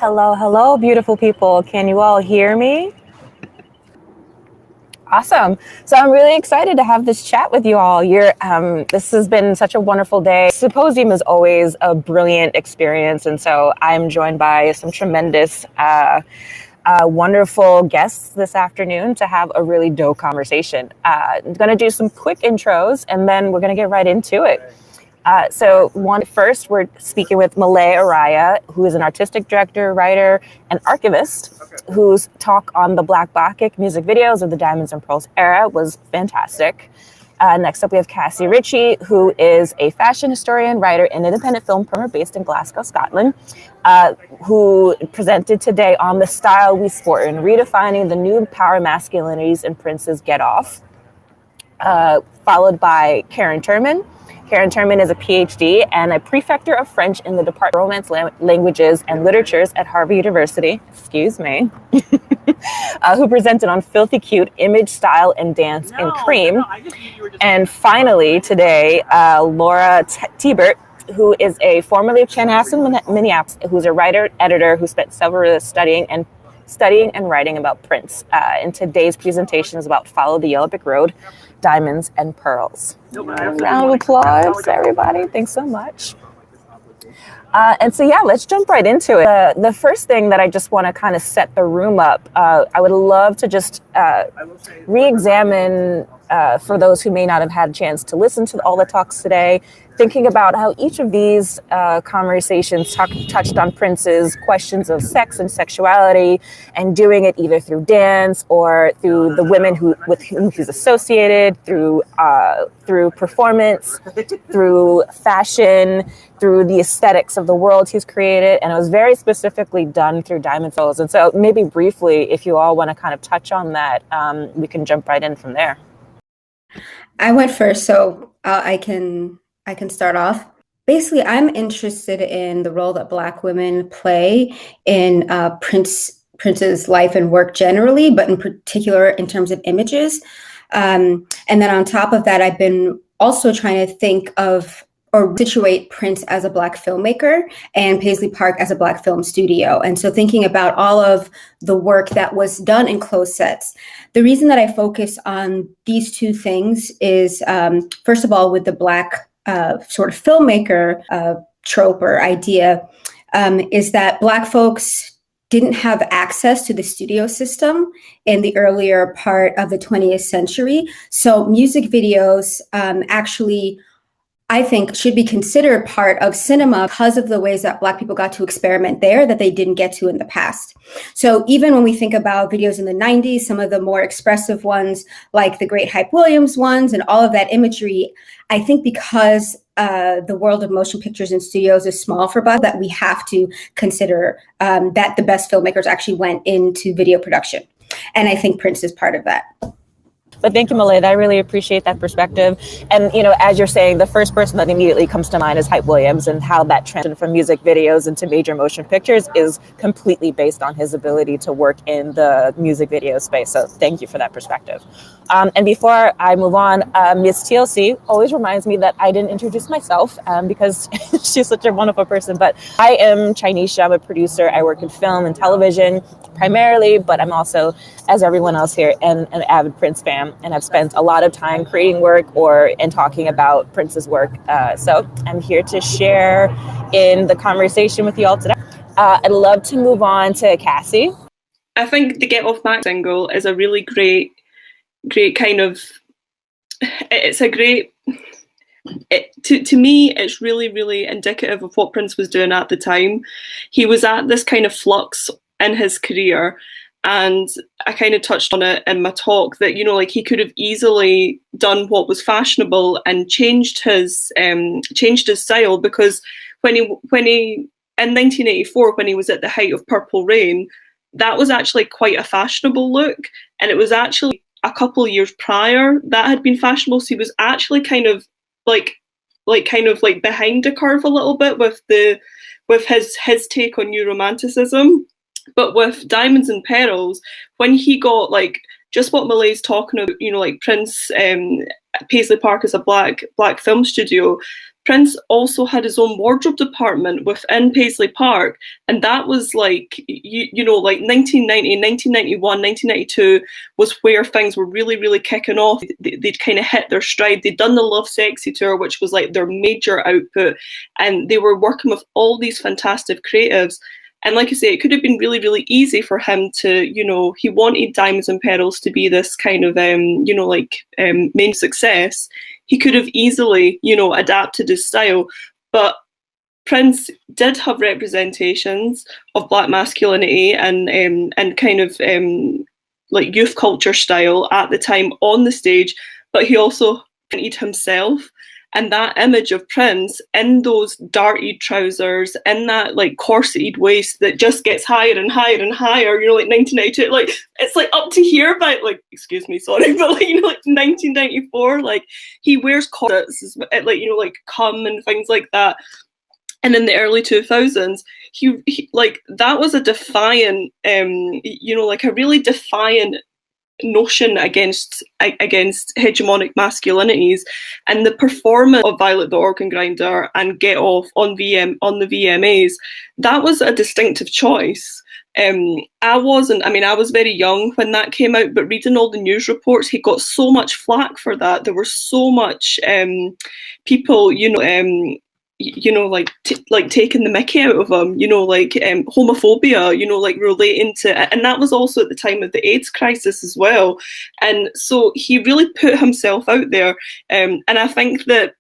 Hello, hello, beautiful people. Can you all hear me? Awesome. So I'm really excited to have this chat with you all. This has been such a wonderful day. Symposium is always a brilliant experience, and so I'm joined by some tremendous, wonderful guests this afternoon to have a really dope conversation. I'm going to do some quick intros, and then we're going to get right into it. First, we're speaking with Malay Araya, who is an artistic director, writer, and archivist, whose talk on the Black Bacchic music videos of the Diamonds and Pearls era was fantastic. Next up, we have Cassie Ritchie, who is a fashion historian, writer, and independent film performer based in Glasgow, Scotland, who presented today on the style we sport in, redefining the new power masculinities in Prince's Get Off, followed by Karen Turman. Karen Turman is a PhD and a prefector of French in the Department of Romance Languages and Literatures at Harvard University, who presented on Filthy Cute, Image, Style, and Dance in Cream. And finally, today, Laura Tiebert, who is a formerly of Chanhassen, Minneapolis, who's a writer, editor, who spent several years studying and writing about Prince. And today's presentation is about Follow the Yellow Brick Road, Diamonds and Pearls. Round of applause, everybody. Thanks so much. Let's jump right into it. The first thing that I just want to kind of set the room up, I would love to just re-examine, for those who may not have had a chance to listen to all the talks today, thinking about how each of these conversations touched on Prince's questions of sex and sexuality, and doing it either through dance or through the women with whom he's associated, through performance, through fashion, through the aesthetics of the world he's created. And it was very specifically done through Diamond Pearls. And so maybe briefly, if you all want to kind of touch on that, we can jump right in from there. I went first, so I can start off. Basically, I'm interested in the role that Black women play in Prince's life and work generally, but in particular in terms of images. And then on top of that, I've been also trying to think of or situate Prince as a Black filmmaker and Paisley Park as a Black film studio. And so thinking about all of the work that was done in closed sets. The reason that I focus on these two things is, first of all, with the Black sort of filmmaker trope or idea, is that Black folks didn't have access to the studio system in the earlier part of the 20th century. So music videos actually, I think, should be considered part of cinema because of the ways that Black people got to experiment there that they didn't get to in the past. So even when we think about videos in the 90s, some of the more expressive ones, like the great Hype Williams ones and all of that imagery, I think because the world of motion pictures and studios is small for us, that we have to consider that the best filmmakers actually went into video production. And I think Prince is part of that. But thank you, Malay. I really appreciate that perspective. And, as you're saying, the first person that immediately comes to mind is Hype Williams, and how that transition from music videos into major motion pictures is completely based on his ability to work in the music video space. So thank you for that perspective. And before I move on, Ms. TLC always reminds me that I didn't introduce myself because she's such a wonderful person. But I am Chinese. I'm a producer. I work in film and television primarily, but I'm also, as everyone else here, an avid Prince fan. And I've spent a lot of time creating work and talking about Prince's work. So I'm here to share in the conversation with you all today. I'd love to move on to Cassie. I think the Get Off Mac single is a really great kind of, it's a great, to me, it's really, really indicative of what Prince was doing at the time. He was at this kind of flux in his career, and I kind of touched on it in my talk that, he could have easily done what was fashionable and changed his style, because when he in 1984, when he was at the height of Purple Rain, that was actually quite a fashionable look, and it was actually a couple of years prior that had been fashionable. So he was actually kind of behind the curve a little bit with his take on new romanticism. But with Diamonds and Pearls, when he got just what Malay's talking about, Prince, Paisley Park as a black film studio, Prince also had his own wardrobe department within Paisley Park, and that was like, you know, like 1990, 1991, 1992 was where things were really, really kicking off. They'd kind of hit their stride. They'd done the Love Sexy tour, which was like their major output, and they were working with all these fantastic creatives. And like I say, it could have been really, really easy for him to, you know, he wanted Diamonds and Pearls to be this kind of, you know, like main success. He could have easily, you know, adapted his style. But Prince did have representations of Black masculinity and kind of like youth culture style at the time on the stage, but he also painted himself. And that image of Prince in those darted trousers, in that like corseted waist that just gets higher and higher and higher, you know, like 1992, like it's like up to here by like, excuse me, sorry, but like, you know, like 1994, like he wears corsets, like, you know, like Cum and things like that. And in the early 2000s, he like, that was a defiant, you know, like a really defiant notion against hegemonic masculinities. And the performance of Violet the Organ Grinder and Get Off on the VMAs, that was a distinctive choice. I was very young when that came out, but reading all the news reports, he got so much flack for that. There were so much people, like taking the mickey out of him, you know, like homophobia, you know, like relating to, and that was also at the time of the AIDS crisis as well. And so he really put himself out there. And I think that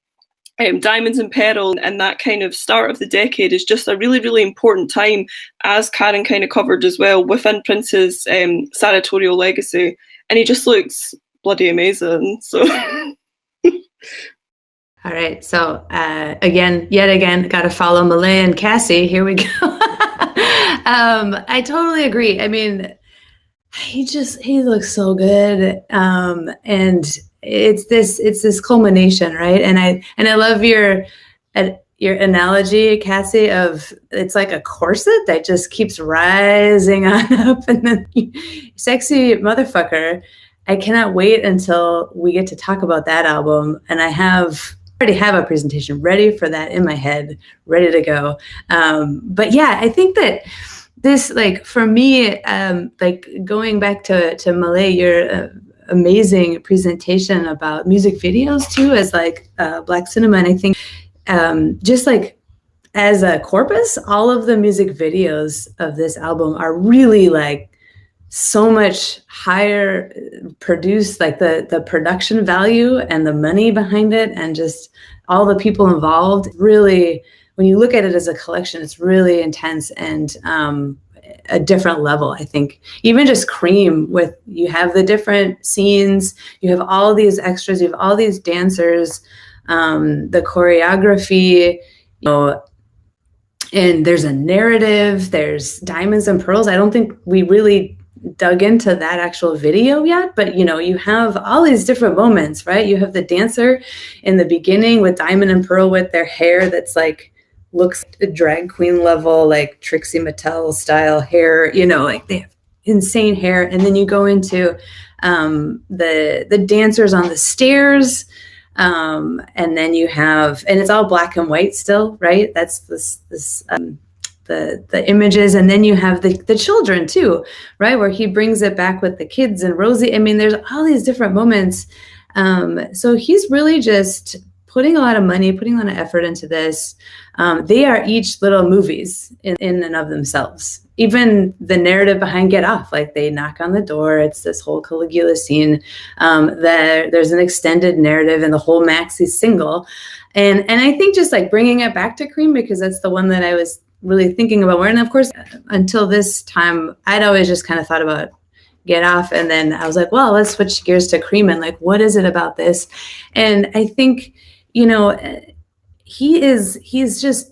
Diamonds and Pearl and that kind of start of the decade is just a really, really important time, as Karen kind of covered as well, within Prince's sartorial legacy. And he just looks bloody amazing. So. All right. So yet again, got to follow Malay and Cassie. Here we go. I totally agree. I mean, he looks so good. And it's this culmination, right? And I love your analogy, Cassie, of it's like a corset that just keeps rising on up, and then sexy motherfucker. I cannot wait until we get to talk about that album, and I already have a presentation ready for that in my head, ready to go. But yeah, I think that this, like, for me, like going back to Malay, your amazing presentation about music videos too, as like Black cinema. And I think just like as a corpus, all of the music videos of this album are really like so much higher produced, like the production value and the money behind it, and just all the people involved. Really, when you look at it as a collection, it's really intense and a different level. I think even just Cream, with you have the different scenes, you have all these extras, you have all these dancers, the choreography, you know, and there's a narrative, there's Diamonds and Pearls. I don't think we really dug into that actual video yet, but you know, you have all these different moments, right? You have the dancer in the beginning with Diamond and Pearl with their hair that's like, looks drag queen level, like Trixie Mattel style hair, you know, like they have insane hair. And then you go into the dancers on the stairs, and then you have, and it's all black and white still, right? That's the images. And then you have the children too, right? Where he brings it back with the kids and Rosie. I mean, there's all these different moments. So he's really just putting a lot of money, putting a lot of effort into this. They are each little movies in and of themselves. Even the narrative behind Get Off, like they knock on the door, it's this whole Caligula scene. There's an extended narrative in the whole maxi single. And I think just like bringing it back to Cream, because that's the one that I was really thinking about. And of course, until this time, I'd always just kind of thought about Get Off. And then I was like, well, let's switch gears to Cream. And like, what is it about this? And I think, you know, he's just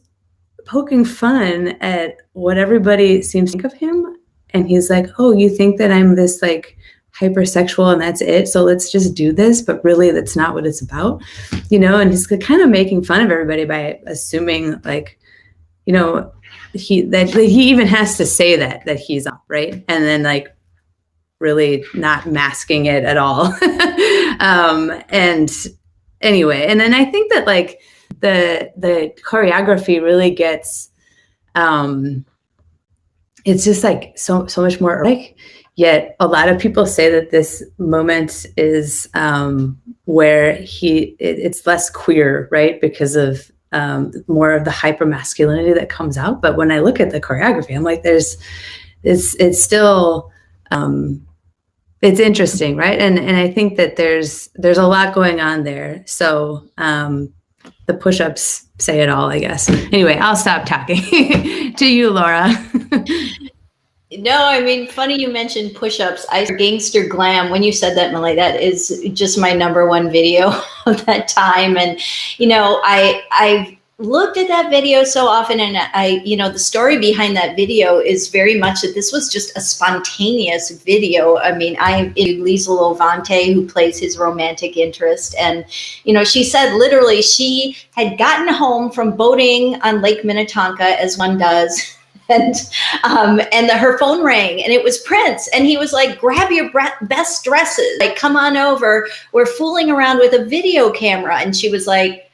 poking fun at what everybody seems to think of him. And he's like, oh, you think that I'm this like hypersexual and that's it, so let's just do this, but really that's not what it's about, you know. And he's kind of making fun of everybody by assuming, like, you know, he even has to say that he's up, right? And then like really not masking it at all. And anyway, and then I think that like the choreography really gets, it's just like so much more erotic. Yet a lot of people say that this moment is where it's less queer, right? Because of more of the hyper masculinity that comes out. But when I look at the choreography, I'm like, it's still, it's interesting, right? And I think that there's a lot going on there. So the push-ups say it all, I guess. Anyway, I'll stop talking. To you, Laura. No, I mean, funny you mentioned push-ups. Gangster Glam, when you said that, Malay, that is just my #1 video of that time. And, you know, I've looked at that video so often, and the story behind that video is very much that this was just a spontaneous video. I mean, I interviewed Lisa Lovante, who plays his romantic interest. And, you know, she said literally she had gotten home from boating on Lake Minnetonka, as one does. And her phone rang, and it was Prince. And he was like, grab your best dresses. Like, come on over. We're fooling around with a video camera. And she was like,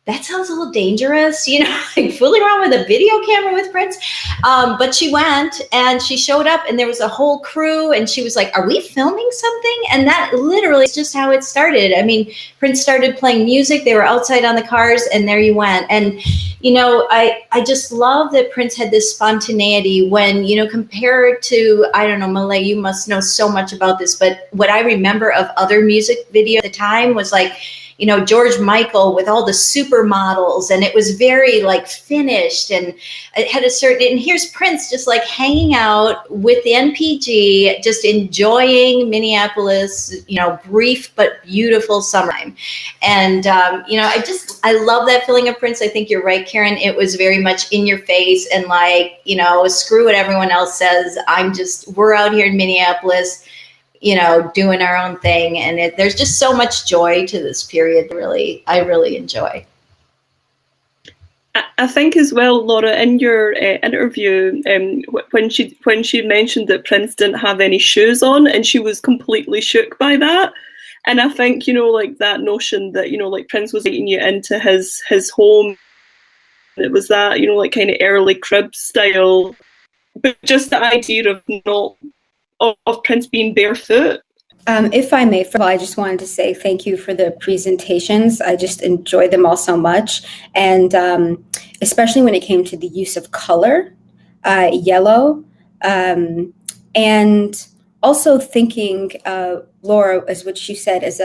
that sounds a little dangerous, you know, like fooling around with a video camera with Prince. But she went and she showed up, and there was a whole crew, and she was like, are we filming something? And that literally is just how it started. I mean, Prince started playing music. They were outside on the cars, and there you went. And, you know, I just love that Prince had this spontaneity when, you know, compared to, I don't know, Malay, you must know so much about this, but what I remember of other music video at the time was like, you know, George Michael with all the supermodels, and it was very like finished, and it had a certain, and here's Prince just like hanging out with the NPG, just enjoying Minneapolis, you know, brief but beautiful summertime. And, you know, I love that feeling of Prince. I think you're right, Karen. It was very much in your face and like, you know, screw what everyone else says. We're out here in Minneapolis, you know, doing our own thing. And there's just so much joy to this period. I really enjoy. I think as well, Laura, in your interview, when she mentioned that Prince didn't have any shoes on, and she was completely shook by that. And I think, you know, like that notion that, you know, like Prince was taking you into his home. It was that, you know, like kind of early crib style, but just the idea of Prince being barefoot. If I may, first of all, I just wanted to say thank you for the presentations. I just enjoyed them all so much. And especially when it came to the use of color, yellow, and also thinking, Laura, as what you said, as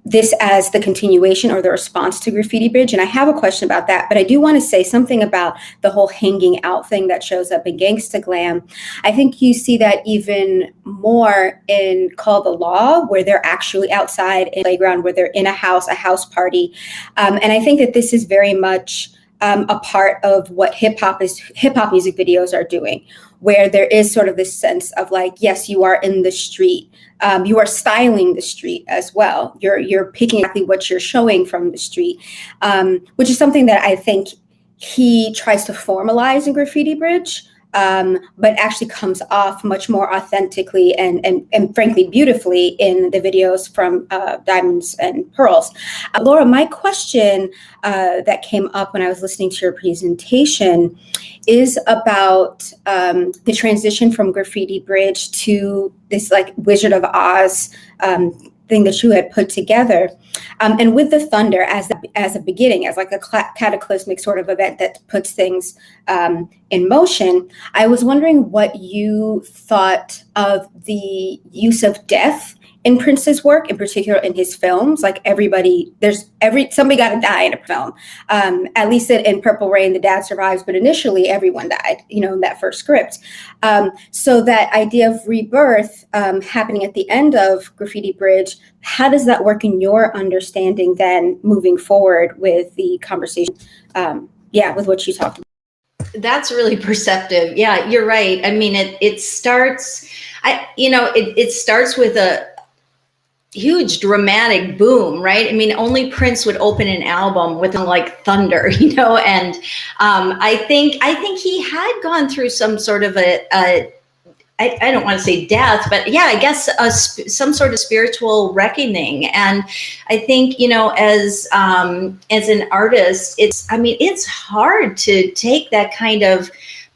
this as the continuation or the response to Graffiti Bridge. And I have a question about that, but I do want to say something about the whole hanging out thing that shows up in Gangsta Glam. I think you see that even more in Call the Law, where they're actually outside in the playground, where they're in a house party. And I think that this is very much a part of what hip hop music videos are doing, where there is sort of this sense of like, yes, you are in the street. You are styling the street as well. You're picking exactly what you're showing from the street, which is something that I think he tries to formalize in Graffiti Bridge, but actually comes off much more authentically and frankly beautifully in the videos from Diamonds and Pearls. Laura, my question that came up when I was listening to your presentation is about the transition from Graffiti Bridge to this like Wizard of Oz thing that you had put together. And with the thunder as a beginning, as like a cataclysmic sort of event that puts things in motion, I was wondering what you thought of the use of death in Prince's work, in particular in his films. Like somebody got to die in a film. At least in Purple Rain, the dad survives, but initially everyone died, you know, in that first script. So that idea of rebirth happening at the end of Graffiti Bridge, how does that work in your understanding then moving forward with the conversation? With what you talked about. That's really perceptive. Yeah, you're right. I mean, it starts, it starts with a huge dramatic boom, right? I mean, only Prince would open an album with like thunder, you know, and I think he had gone through some sort of a I don't want to say death, but yeah, I guess some sort of spiritual reckoning. And I think, you know, as an artist, it's hard to take that kind of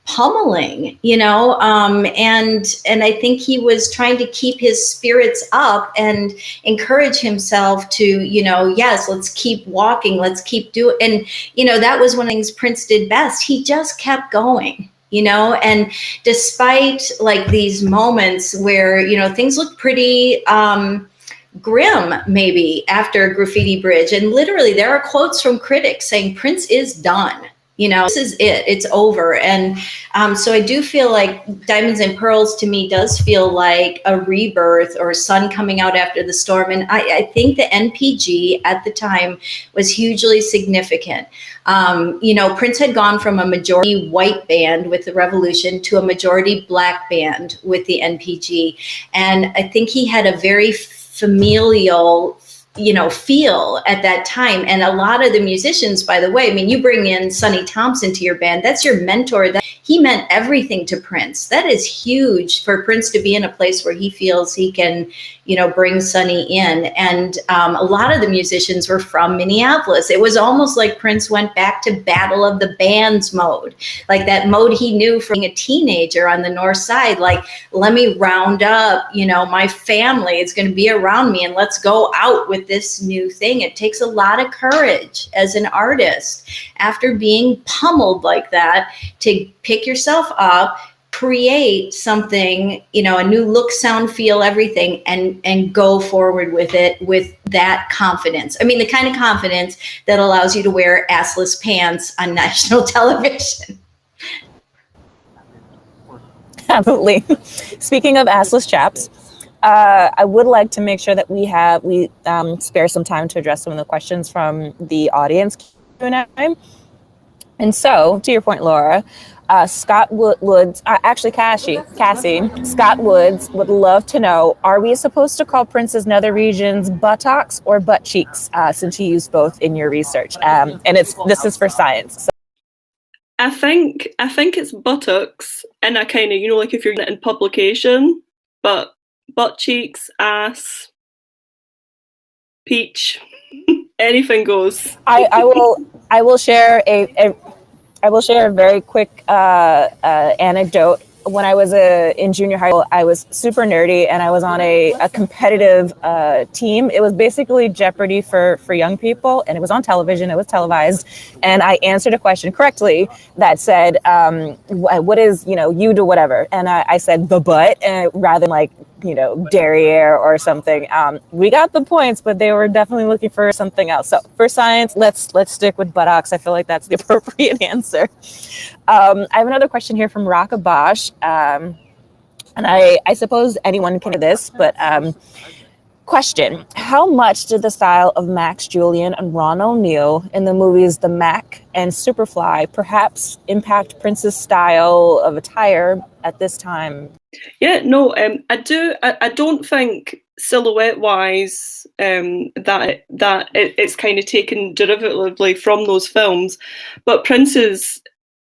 pummeling, you know, and I think he was trying to keep his spirits up and encourage himself to, you know, yes, let's keep walking, let's keep doing. And, you know, that was one of the things Prince did best. He just kept going. You know, and despite like these moments where, you know, things look pretty grim, maybe after Graffiti Bridge, and literally there are quotes from critics saying Prince is done. You know, this is it. It's over. And so I do feel like Diamonds and Pearls to me does feel like a rebirth or sun coming out after the storm. And I think the NPG at the time was hugely significant. You know, Prince had gone from a majority white band with the Revolution to a majority black band with the NPG. And I think he had a very familial, you know, feel at that time. And a lot of the musicians, by the way, I mean, you bring in Sonny Thompson to your band, that's your mentor. That he meant everything to Prince. That is huge for Prince to be in a place where he feels he can, you know, bring Sonny in. And a lot of the musicians were from Minneapolis. It was almost like Prince went back to Battle of the Bands mode, like that mode he knew from being a teenager on the North Side. Like, let me round up, you know, my family. It's going to be around me and let's go out with this new thing. It takes a lot of courage as an artist after being pummeled like that to pick yourself up, create something, you know, a new look, sound, feel, everything, and go forward with it with that confidence. I mean, the kind of confidence that allows you to wear assless pants on national television. Absolutely. Speaking of assless chaps, I would like to make sure that we spare some time to address some of the questions from the audience Q&A. And so, to your point, Laura, Scott Woods, Cassie, Scott Woods would love to know, are we supposed to call Prince's nether regions buttocks or butt cheeks, since you used both in your research? And this is for science. So. I think it's buttocks, and I kind of, you know, like if you're in publication, but butt cheeks, ass, peach, anything goes. I will share a very quick anecdote. When I was in junior high school, I was super nerdy and I was on a competitive team. It was basically Jeopardy for young people, and it was on television. It was televised, and I answered a question correctly that said, "What is, you know, you do whatever?" And I said the butt, rather than like, you know, derriere or something. We got the points, but they were definitely looking for something else. So for science, let's stick with buttocks. I feel like that's the appropriate answer. I have another question here from Raka Bosch. And I suppose anyone can do this, but question: how much did the style of Max Julien and Ron O'Neal in the movies The Mac and Superfly perhaps impact Prince's style of attire at this time? Yeah, no, I don't think silhouette-wise that it's kind of taken derivatively from those films, but Prince's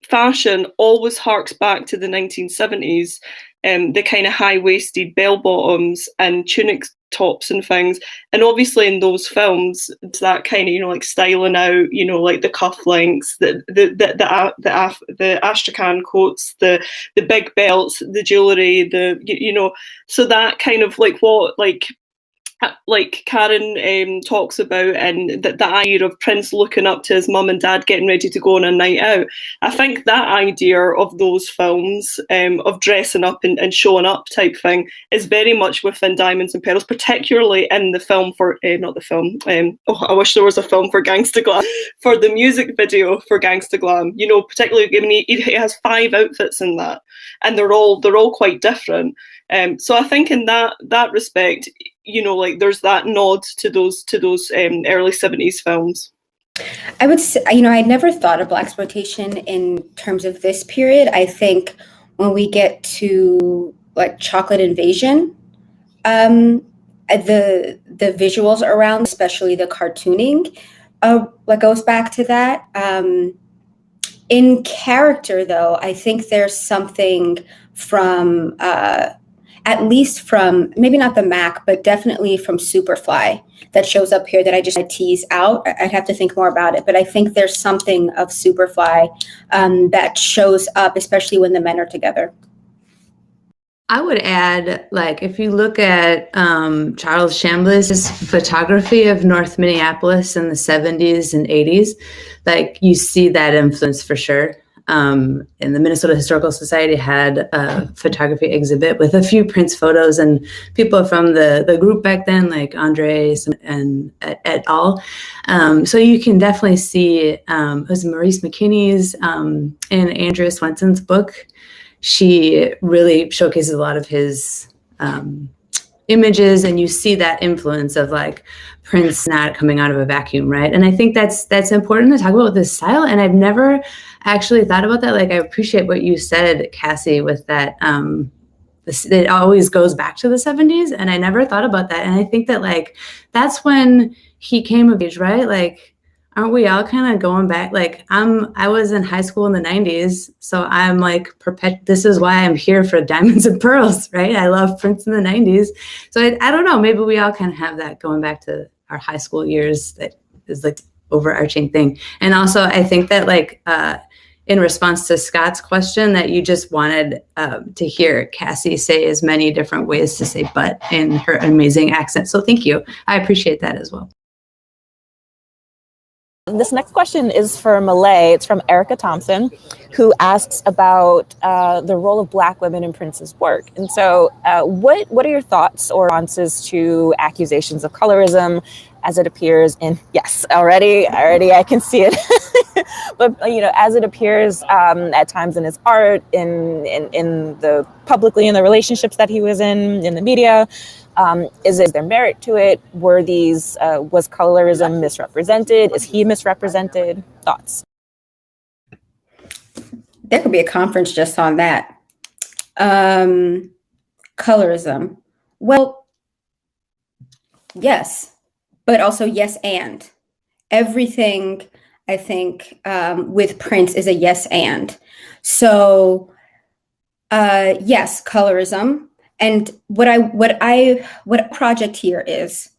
fashion always harks back to the 1970s, the kind of high-waisted bell-bottoms and tunic tops and things. And obviously in those films, it's that kind of, you know, like styling out, you know, like the cufflinks, the astrakhan coats, the big belts, the jewellery, you know, so that kind of like what like Karen talks about, and that idea of Prince looking up to his mum and dad getting ready to go on a night out. I think that idea of those films, of dressing up and showing up type thing, is very much within Diamonds and Pearls, particularly in the film for, not the film, I wish there was a film for Gangsta Glam, for the music video for Gangsta Glam, you know, particularly, I mean, he has 5 outfits in that, and they're all quite different. So I think in that respect, you know, like there's that nod to those early 70s films. I would say, you know, I never thought of blaxploitation in terms of this period. I think when we get to like Chocolate Invasion, the visuals around, especially the cartooning, like goes back to that. In character, though, I think there's something from, at least from, maybe not the Mac, but definitely from Superfly that shows up here that I just tease out. I'd have to think more about it, but I think there's something of Superfly that shows up, especially when the men are together. I would add, like, if you look at Charles Chambliss's photography of North Minneapolis in the 70s and 80s, like, you see that influence for sure. And the Minnesota Historical Society had a photography exhibit with a few Prince photos and people from the group back then, like Andre and et al. So you can definitely see, it was Maurice McKinney's in Andrea Swenson's book. She really showcases a lot of his images, and you see that influence of like Prince not coming out of a vacuum, right? And I think that's important to talk about with this style. And I've never actually thought about that. Like, I appreciate what you said, Cassie, with that. It always goes back to the 70s, and I never thought about that. And I think that, like, that's when he came of age, right? Like, aren't we all kind of going back? Like, I was in high school in the 90s, so I'm like, this is why I'm here for Diamonds and Pearls, right? I love Prince in the 90s. So I don't know, maybe we all kind of have that going back to our high school years. That is like overarching thing. And also I think that, like, in response to Scott's question, that you just wanted to hear Cassie say as many different ways to say but in her amazing accent. So thank you. I appreciate that as well. This next question is for Malay. It's from Erica Thompson, who asks about the role of Black women in Prince's work. And so what are your thoughts or responses to accusations of colorism as it appears in, yes, already I can see it. But, you know, as it appears at times in his art, in the publicly in the relationships that he was in the media, is there merit to it? Was colorism misrepresented? Is he misrepresented? Thoughts? There could be a conference just on that. Colorism. Well, yes, but also yes and. Everything, I think, with Prince is a yes and. So, yes, colorism. And what project here is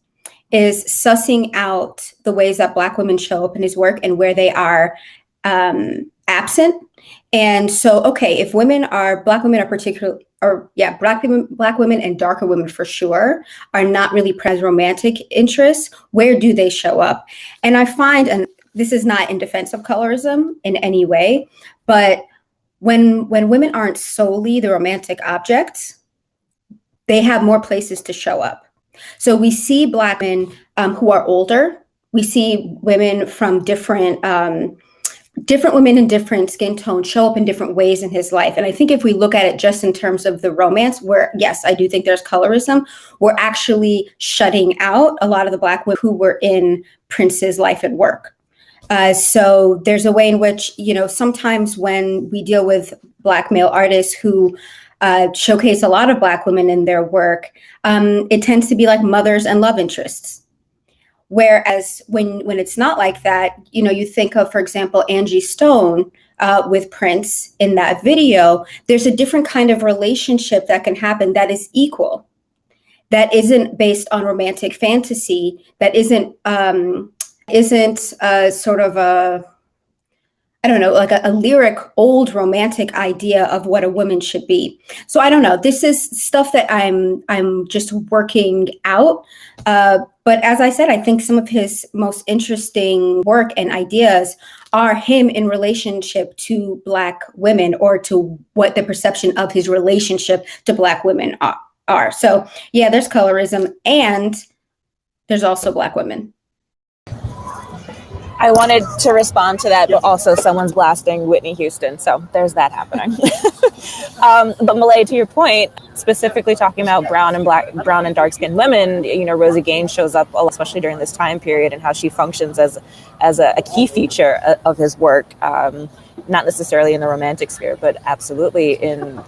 sussing out the ways that Black women show up in his work and where they are absent. And so, okay, if Black women are particularly, or yeah, Black women and darker women for sure are not really present romantic interests, where do they show up? And I find, and this is not in defense of colorism in any way, but when women aren't solely the romantic objects, they have more places to show up. So we see Black men who are older. We see women from different women in different skin tones show up in different ways in his life. And I think if we look at it just in terms of the romance, where, yes, I do think there's colorism, we're actually shutting out a lot of the Black women who were in Prince's life and work. So there's a way in which, you know, sometimes when we deal with Black male artists who showcase a lot of Black women in their work, it tends to be like mothers and love interests. Whereas when it's not like that, you know, you think of, for example, Angie Stone with Prince in that video, there's a different kind of relationship that can happen that is equal, that isn't based on romantic fantasy, that isn't sort of a, I don't know, like a lyric, old romantic idea of what a woman should be. So I don't know. This is stuff that I'm just working out. But as I said, I think some of his most interesting work and ideas are him in relationship to Black women, or to what the perception of his relationship to Black women are. So yeah, there's colorism, and there's also Black women. I wanted to respond to that, but also someone's blasting Whitney Houston, so there's that happening. But Malay, to your point, specifically talking about brown and dark-skinned women, you know, Rosie Gaines shows up, especially during this time period, and how she functions as a key feature of his work, not necessarily in the romantic sphere, but absolutely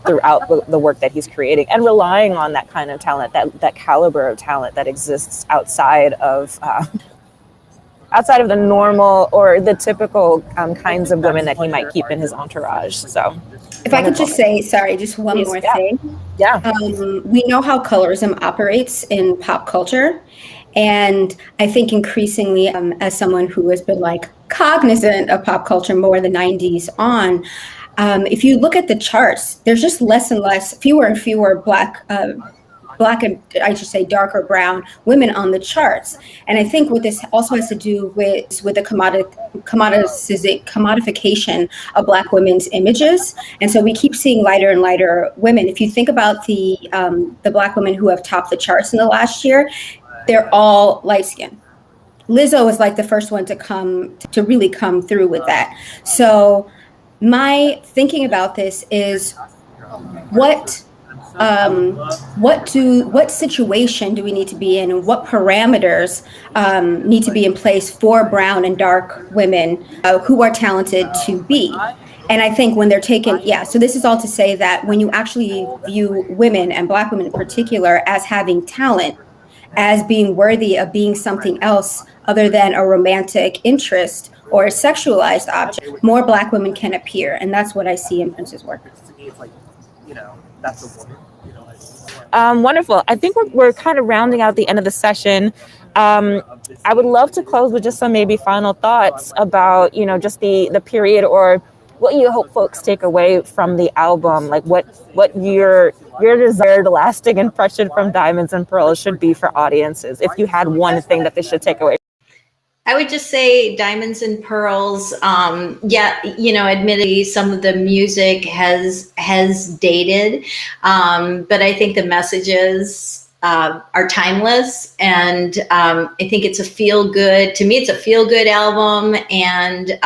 throughout the work that he's creating, and relying on that kind of talent, that caliber of talent that exists outside of outside of the normal or the typical kinds of women that he might keep in his entourage. So if I could just say, sorry, just one more thing. Yeah. We know how colorism operates in pop culture. And I think increasingly, as someone who has been like cognizant of pop culture more the 90s on, if you look at the charts, there's just less and less, fewer and fewer black and I should say darker brown women on the charts. And I think what this also has to do with the commodification of black women's images. And so we keep seeing lighter and lighter women. If you think about the black women who have topped the charts in the last year, they're all light skinned. Lizzo was like the first one to really come through with that. So my thinking about this is what situation do we need to be in, and what parameters need to be in place for brown and dark women who are talented to be. And I think when they're taken, so this is all to say that when you actually view women, and black women in particular, as having talent, as being worthy of being something else other than a romantic interest or a sexualized object, more black women can appear. And that's what I see in Prince's work. Wonderful. I think we're kind of rounding out the end of the session. I would love to close with just some maybe final thoughts about, just the period, or what you hope folks take away from the album, like what your desired lasting impression from Diamonds and Pearls should be for audiences, if you had one thing that they should take away. I would just say Diamonds and Pearls. Admittedly, some of the music has dated, but I think the messages are timeless, and I think it's a feel good. To me, it's a feel good album, and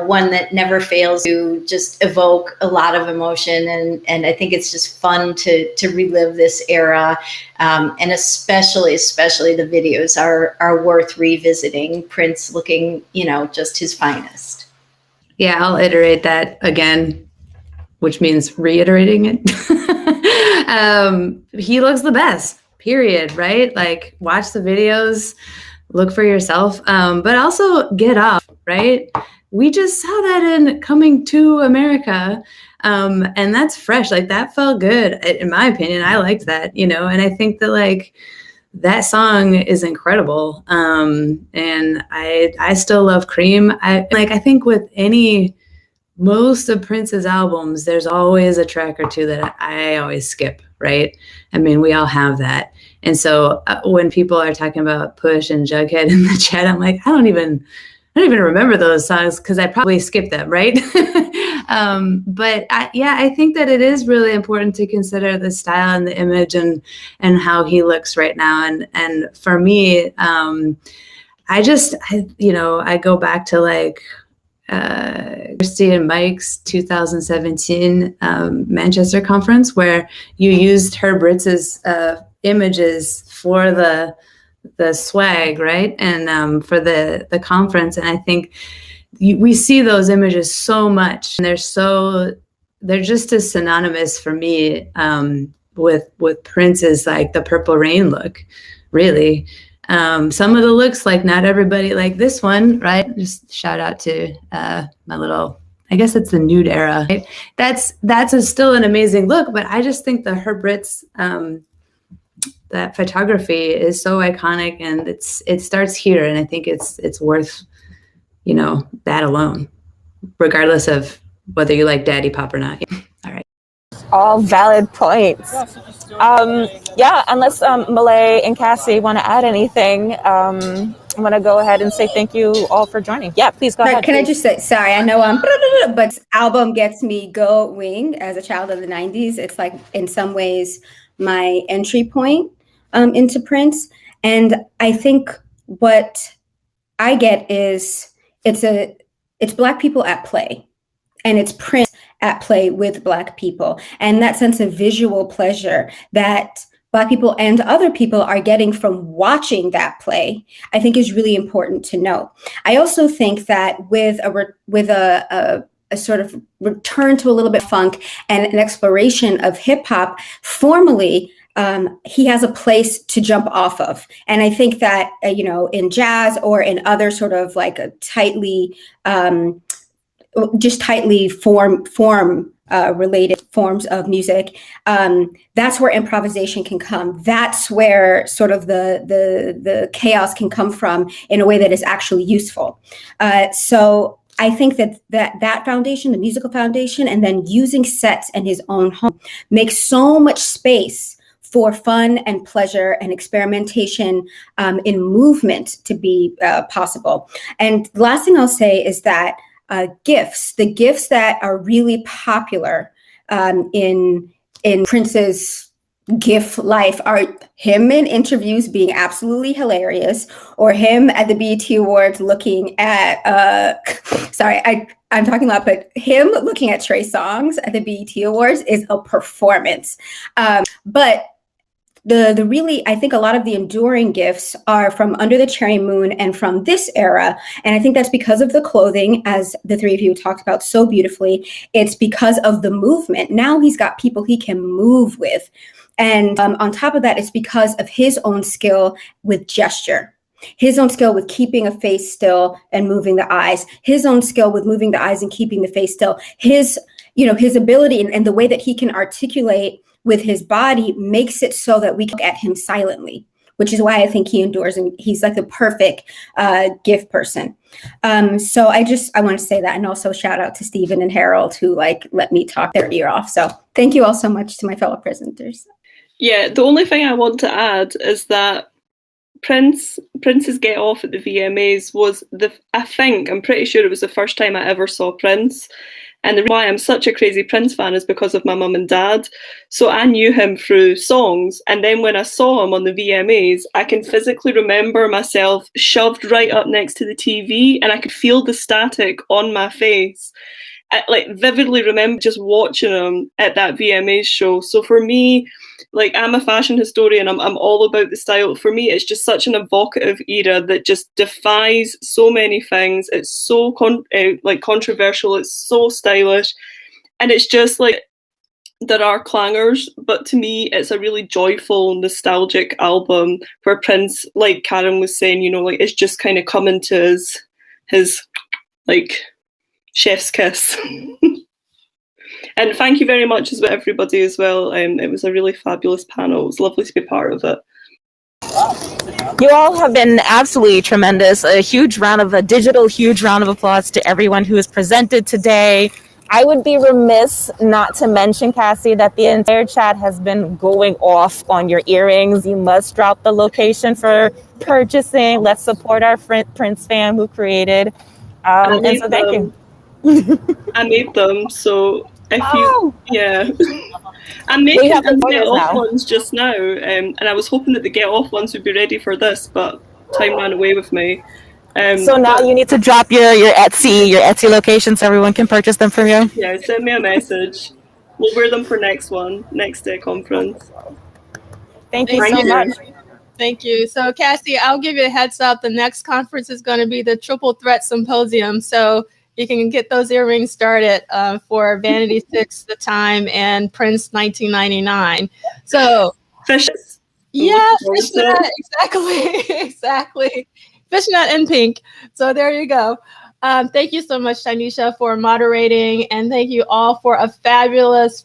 one that never fails to just evoke a lot of emotion. And I think it's just fun to relive this era. And especially the videos are worth revisiting. Prince looking, just his finest. Yeah, I'll iterate that again, which means reiterating it. He looks the best, period, right? Like, watch the videos, look for yourself, but also get off, right? We just saw that in Coming to America, and that's fresh. Like, that felt good, in my opinion. I liked that, and I think that, like, that song is incredible, and I still love Cream. I think with most of Prince's albums, there's always a track or two that I always skip, right? I mean, we all have that. And so when people are talking about Push and Jughead in the chat, I'm like, I don't even remember those songs because I probably skipped them, right? But I think that it is really important to consider the style and the image and how he looks right now. And for me, I go back to like Christy and Mike's 2017 Manchester conference, where you used Herb Ritz's images for the swag, right? And for the conference. And I think we see those images so much, and they're just as synonymous for me with Prince's, like, the Purple Rain look, really. Some of the looks, like, not everybody like this one, right? Just shout out to my little, I guess it's the nude era, right? That's still an amazing look, but I just think the Herb Ritz, that photography is so iconic, and it starts here, and I think it's worth, that alone, regardless of whether you like Daddy Pop or not. All right. All valid points. Unless Malay and Cassie want to add anything, I'm going to go ahead and say thank you all for joining. Yeah, please go ahead. Can I just say, sorry, I know but this album gets me going as a child of the 90s. It's like, in some ways, my entry point into Prince. And I think what I get is it's Black people at play, and it's Prince at play with Black people. And that sense of visual pleasure that Black people and other people are getting from watching that play, I think is really important to know. I also think that with a sort of return to a little bit funk and an exploration of hip hop formally he has a place to jump off of. And I think that, in jazz or in other sort of like a tightly form related forms of music, that's where improvisation can come. That's where sort of the chaos can come from in a way that is actually useful. So I think that foundation, the musical foundation, and then using sets in his own home makes so much space for fun and pleasure and experimentation in movement to be possible. And the last thing I'll say is that the gifts that are really popular in Prince's GIF life are him in interviews being absolutely hilarious, or him at the BET Awards looking at, I'm talking a lot, but him looking at Trey Songz at the BET Awards is a performance. But the really, I think a lot of the enduring gifts are from Under the Cherry Moon and from this era. And I think that's because of the clothing, as the three of you talked about so beautifully. It's because of the movement. Now he's got people he can move with. And on top of that, it's because of his own skill with gesture, his own skill with keeping a face still and moving the eyes, his own skill with moving the eyes and keeping the face still, his ability and the way that he can articulate with his body makes it so that we can look at him silently, which is why I think he endures, and he's like the perfect GIF person. So I want to say that, and also shout out to Stephen and Harold who let me talk their ear off. So thank you all so much to my fellow presenters. Yeah, the only thing I want to add is that Prince's Get Off at the VMAs was I'm pretty sure it was the first time I ever saw Prince. And the reason why I'm such a crazy Prince fan is because of my mum and dad. So I knew him through songs. And then when I saw him on the VMAs, I can physically remember myself shoved right up next to the TV, and I could feel the static on my face. I vividly remember just watching him at that VMAs show. So for me, I'm a fashion historian. I'm all about the style. For me, it's just such an evocative era that just defies so many things. It's so controversial. It's so stylish, and it's just there are clangers, but to me, it's a really joyful, nostalgic album where Prince, like Karen was saying, it's just kind of coming to his chef's kiss. And thank you very much everybody as well. It was a really fabulous panel. It was lovely to be part of it. You all have been absolutely tremendous. A huge round of applause to everyone who has presented today. I would be remiss not to mention, Cassie, that the entire chat has been going off on your earrings. You must drop the location for purchasing. Let's support our Prince fan who created. And so thank you. I made them, so if I'm making the Get Off ones just now, and I was hoping that the Get Off ones would be ready for this, but time ran away with me. So now you need to drop your Etsy location so everyone can purchase them from you. Yeah, send me a message. We'll wear them for next conference. Thank you so much. Thank you. So Cassie, I'll give you a heads up. The next conference is going to be the Triple Threat Symposium. So you can get those earrings started for Vanity 6, The Time, and Prince 1999. So fishes. Yeah, fishnet. Exactly. Fishnet in pink. So there you go. Thank you so much, Tanisha, for moderating, and thank you all for a fabulous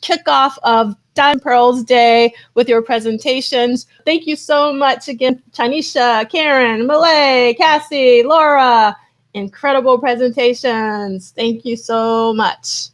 kickoff of Diamond Pearls Day with your presentations. Thank you so much again, Tanisha, Karen, Malay, Cassie, Laura. Incredible presentations. Thank you so much.